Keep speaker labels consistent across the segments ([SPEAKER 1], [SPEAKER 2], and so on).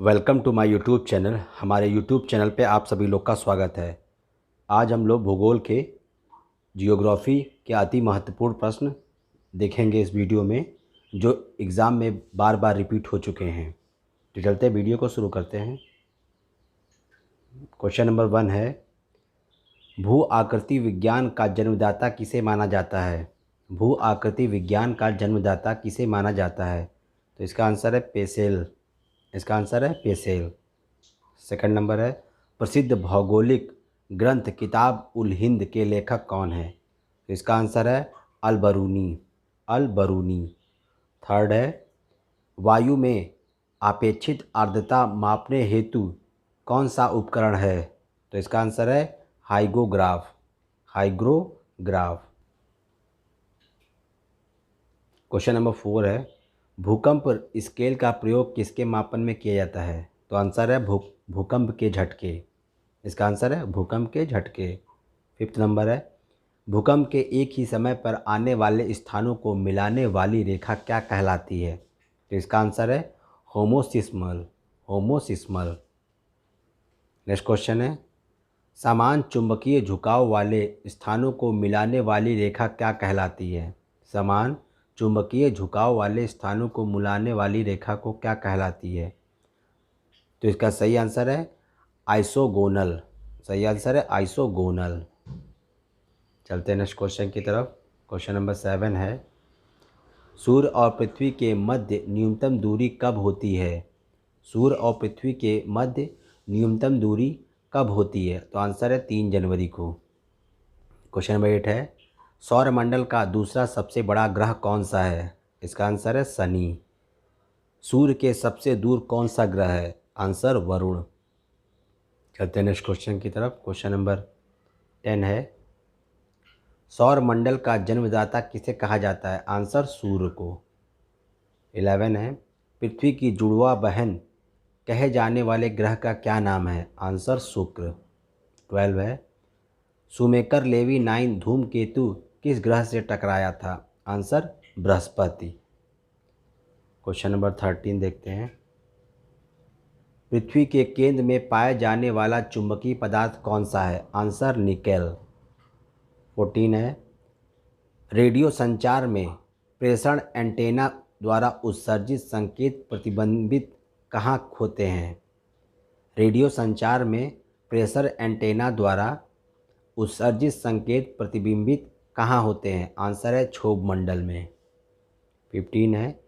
[SPEAKER 1] Welcome to my YouTube channel. हमारे YouTube channel पे आप सभी लोग का स्वागत है। आज हम लोग भूगोल के जियोग्राफी के अति महत्वपूर्ण प्रश्न देखेंगे इस वीडियो में, जो एग्ज़ाम में बार बार रिपीट हो चुके हैं। तो चलते वीडियो को शुरू करते हैं। क्वेश्चन नंबर 1 है, भू आकृति विज्ञान का जन्मदाता किसे माना जाता है? भू आकृति विज्ञान का जन्मदाता किसे माना जाता है? तो इसका आंसर है पेसेल। इसका आंसर है पेसेल। सेकंड नंबर है, प्रसिद्ध भौगोलिक ग्रंथ किताब उल हिंद के लेखक कौन है? तो इसका आंसर है अल बरूनी। अल बरूनी। थर्ड है, वायु में आपेक्षित आर्द्रता मापने हेतु कौन सा उपकरण है? तो इसका आंसर है हाइग्रोग्राफ। हाइग्रोग्राफ। क्वेश्चन नंबर 4 है, भूकंप स्केल का प्रयोग किसके मापन में किया जाता है? तो आंसर है भूकंप के झटके। इसका आंसर है भूकंप के झटके। फिफ्थ नंबर है, भूकंप के एक ही समय पर आने वाले स्थानों को मिलाने वाली रेखा क्या कहलाती है? तो इसका आंसर है होमोसिस्मल। होमोसिस्मल। नेक्स्ट क्वेश्चन है, समान चुंबकीय झुकाव वाले स्थानों को मिलाने वाली रेखा क्या कहलाती है? समान चुंबकीय झुकाव वाले स्थानों को मिलाने वाली रेखा को क्या कहलाती है? तो इसका सही आंसर है आइसोगोनल। सही आंसर है आइसोगोनल। चलते हैं नेक्स्ट क्वेश्चन की तरफ। क्वेश्चन नंबर 7 है, सूर्य और पृथ्वी के मध्य न्यूनतम दूरी कब होती है? सूर्य और पृथ्वी के मध्य न्यूनतम दूरी कब होती है? तो आंसर है 3 जनवरी को। क्वेश्चन नंबर 8 है, सौरमंडल का दूसरा सबसे बड़ा ग्रह कौन सा है? इसका आंसर है शनि। सूर्य के सबसे दूर कौन सा ग्रह है? आंसर वरुण। चलते हैं नेक्स्ट क्वेश्चन की तरफ। क्वेश्चन नंबर 10 है, सौरमंडल का जन्मदाता किसे कहा जाता है? आंसर सूर्य को। 11 है, पृथ्वी की जुड़वा बहन कहे जाने वाले ग्रह का क्या नाम है? आंसर शुक्र। 12 है, शुमेकर लेवी 9 धूमकेतु किस ग्रह से टकराया था? आंसर बृहस्पति। क्वेश्चन नंबर 13 देखते हैं, पृथ्वी के केंद्र में पाए जाने वाला चुंबकीय पदार्थ कौन सा है? Answer nickel. 14 है, रेडियो संचार में प्रेषण एंटेना द्वारा उत्सर्जित संकेत प्रतिबिंबित कहाँ होते हैं? रेडियो संचार में प्रेशर एंटेना द्वारा उत्सर्जित संकेत प्रतिबिंबित कहाँ होते हैं? आंसर है क्षोभ मंडल में। 15 है,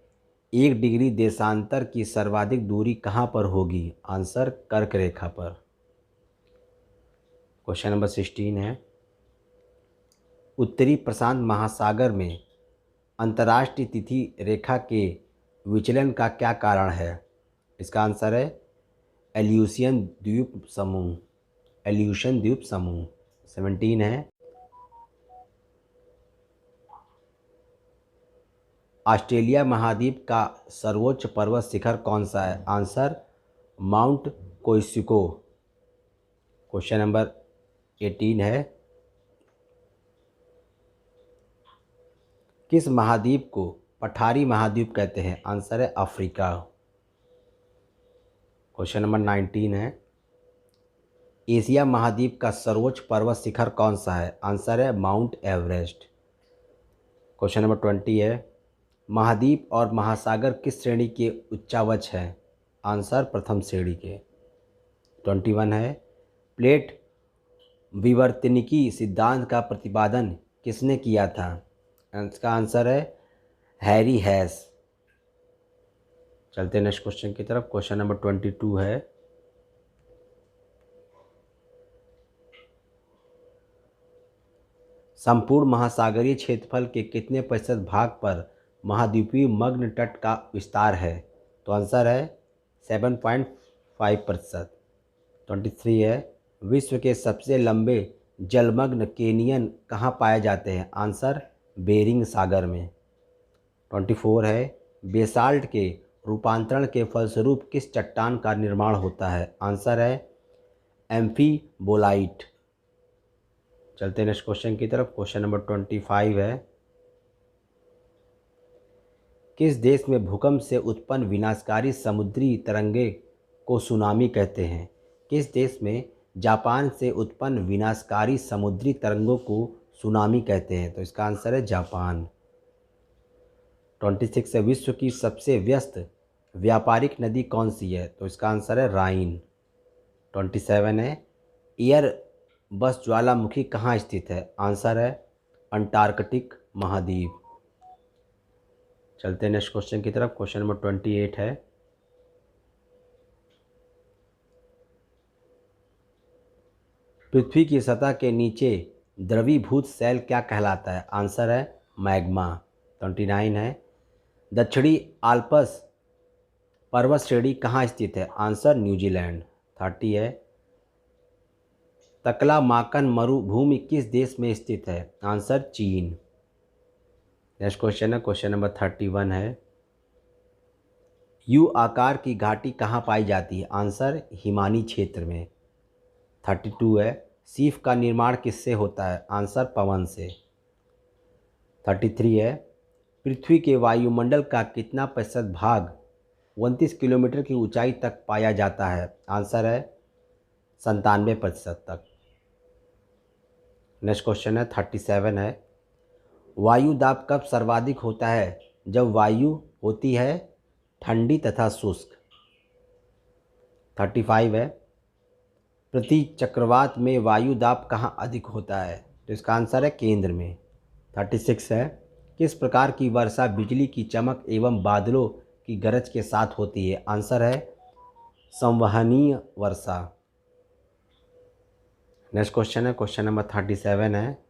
[SPEAKER 1] 1 डिग्री देशांतर की सर्वाधिक दूरी कहाँ पर होगी? आंसर कर्क रेखा पर। क्वेश्चन नंबर 16 है, उत्तरी प्रशांत महासागर में अंतर्राष्ट्रीय तिथि रेखा के विचलन का क्या कारण है? इसका आंसर है एल्यूशियन द्वीप समूह। एल्यूशियन द्वीप समूह। 17 है, ऑस्ट्रेलिया महाद्वीप का सर्वोच्च पर्वत शिखर कौन सा है? Answer mount Kosciuszko. Question number 18 है, किस महाद्वीप को पठारी महाद्वीप कहते हैं? आंसर है अफ्रीका। क्वेश्चन नंबर 19 है, एशिया महाद्वीप का सर्वोच्च पर्वत शिखर कौन सा है? आंसर है माउंट एवरेस्ट। क्वेश्चन नंबर 20 है, महाद्वीप और महासागर किस श्रेणी के उच्चावच हैं? आंसर प्रथम श्रेणी के। 21 है, प्लेट विवर्तनिकी सिद्धांत का प्रतिपादन किसने किया था? इसका आंसर है हैरी हैस। चलते हैं नेक्स्ट क्वेश्चन की तरफ। क्वेश्चन नंबर 22 है, संपूर्ण महासागरीय क्षेत्रफल के कितने प्रतिशत भाग पर महाद्वीपीय मग्न तट का विस्तार है? तो आंसर है 7.5%। 23 है, विश्व के सबसे लंबे जलमग्न कैनियन कहाँ पाए जाते हैं? आंसर बेरिंग सागर में। 24 है, बेसाल्ट के रूपांतरण के फलस्वरूप किस चट्टान का निर्माण होता है? आंसर है एम्फीबोलाइट। चलते हैं नेक्स्ट क्वेश्चन की तरफ। क्वेश्चन नंबर 25 है, किस देश में भूकंप से उत्पन्न विनाशकारी समुद्री तरंगे को सुनामी कहते हैं? किस देश में जापान से उत्पन्न विनाशकारी समुद्री तरंगों को सुनामी कहते हैं? तो इसका आंसर है जापान। 26 है, विश्व की सबसे व्यस्त व्यापारिक नदी कौन सी है? तो इसका आंसर है राइन। 27 है, एयर बस ज्वालामुखी कहाँ स्थित है? आंसर है अंटार्कटिक महाद्वीप। चलते हैं नेक्स्ट क्वेश्चन की तरफ। क्वेश्चन नंबर 28 है, पृथ्वी की सतह के नीचे द्रवीभूत शैल क्या कहलाता है? आंसर है मैग्मा। 29 है, दक्षिणी आल्प्स पर्वत श्रेणी कहाँ स्थित है? Answer New Zealand. 30 है, तकलामाकन मरुभूमि किस देश में स्थित है? आंसर चीन। नेक्स्ट क्वेश्चन है, क्वेश्चन नंबर 31 है, यू आकार की घाटी कहाँ पाई जाती है? आंसर हिमानी क्षेत्र में। 32 है, सीप का निर्माण किससे होता है? आंसर पवन से। 33 है, पृथ्वी के वायुमंडल का कितना प्रतिशत भाग 29 किलोमीटर की ऊंचाई तक पाया जाता है? आंसर है 97% तक। नेक्स्ट क्वेश्चन है 37 है, वायु दाब कब सर्वाधिक होता है? जब वायु होती है ठंडी तथा शुष्क। 35 है, प्रति चक्रवात में वायु दाब कहाँ अधिक होता है? तो इसका आंसर है केंद्र में। 36 है, किस प्रकार की वर्षा बिजली की चमक एवं बादलों की गरज के साथ होती है? आंसर है संवहनीय वर्षा। नेक्स्ट क्वेश्चन है, क्वेश्चन नंबर 37 है,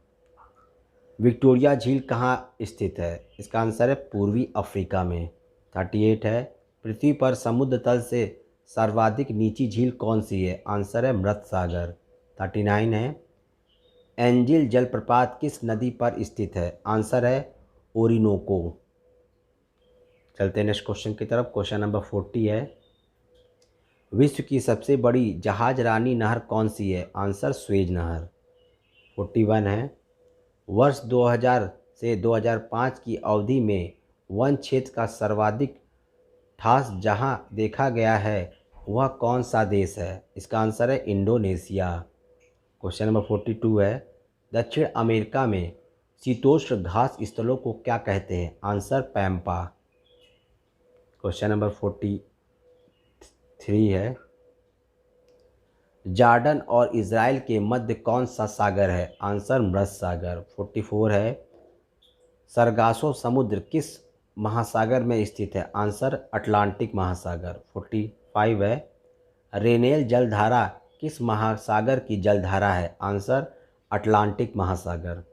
[SPEAKER 1] विक्टोरिया झील कहाँ स्थित है? इसका आंसर है पूर्वी अफ्रीका में। 38 है, पृथ्वी पर समुद्र तल से सर्वाधिक नीची झील कौन सी है? आंसर है मृत सागर। 39 है, एंजिल जलप्रपात किस नदी पर स्थित है? आंसर है ओरिनोको। चलते हैं नेक्स्ट क्वेश्चन की तरफ। क्वेश्चन नंबर 40 है, विश्व की सबसे बड़ी जहाज रानी नहर कौन सी है? आंसर स्वेज नहर। 41 है, वर्ष 2000 से 2005 की अवधि में वन क्षेत्र का सर्वाधिक ठास जहां देखा गया है वह कौन सा देश है? इसका आंसर है इंडोनेशिया। क्वेश्चन नंबर 42 है, दक्षिण अमेरिका में शीतोष्ण घास स्थलों को क्या कहते हैं? आंसर पैम्पा। क्वेश्चन नंबर 43 है, जॉर्डन और इज़राइल के मध्य कौन सा सागर है? आंसर मृत सागर। 44 है, सरगासो समुद्र किस महासागर में स्थित है? आंसर अटलांटिक महासागर। 45 है, रेनेल जलधारा किस महासागर की जलधारा है? आंसर अटलांटिक महासागर।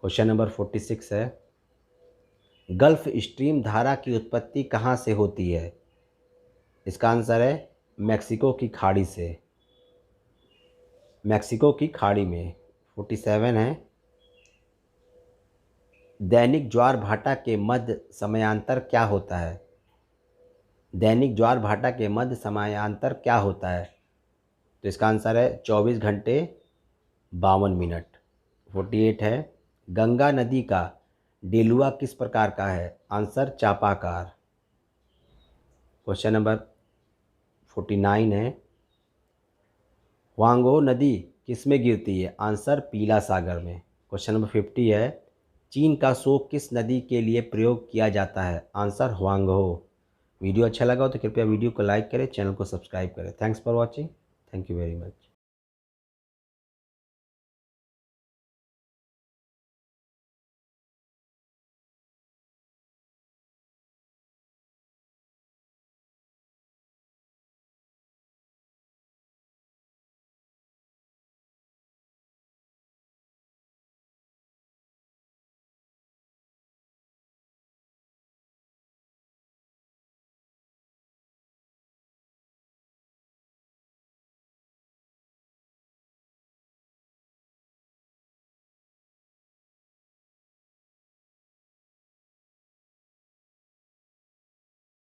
[SPEAKER 1] क्वेश्चन नंबर 46 है, गल्फ स्ट्रीम धारा की उत्पत्ति कहाँ से होती है? इसका आंसर है मैक्सिको की खाड़ी से, मैक्सिको की खाड़ी में। 47 है, दैनिक ज्वार भाटा के मध्य समयांतर क्या होता है? दैनिक ज्वार भाटा के मध्य समयांतर क्या होता है? तो इसका आंसर है 24 घंटे 52 मिनट। 48 है, गंगा नदी का डेलुआ किस प्रकार का है? आंसर चापाकार। क्वेश्चन नंबर 49 है, वांगो नदी किस में गिरती है? आंसर पीला सागर में। क्वेश्चन नंबर 50 है, चीन का शोक किस नदी के लिए प्रयोग किया जाता है? आंसर हुआंगहो। वीडियो अच्छा लगा हो तो कृपया वीडियो को लाइक करें, चैनल को सब्सक्राइब करें। Thanks for watching. Thank you very much.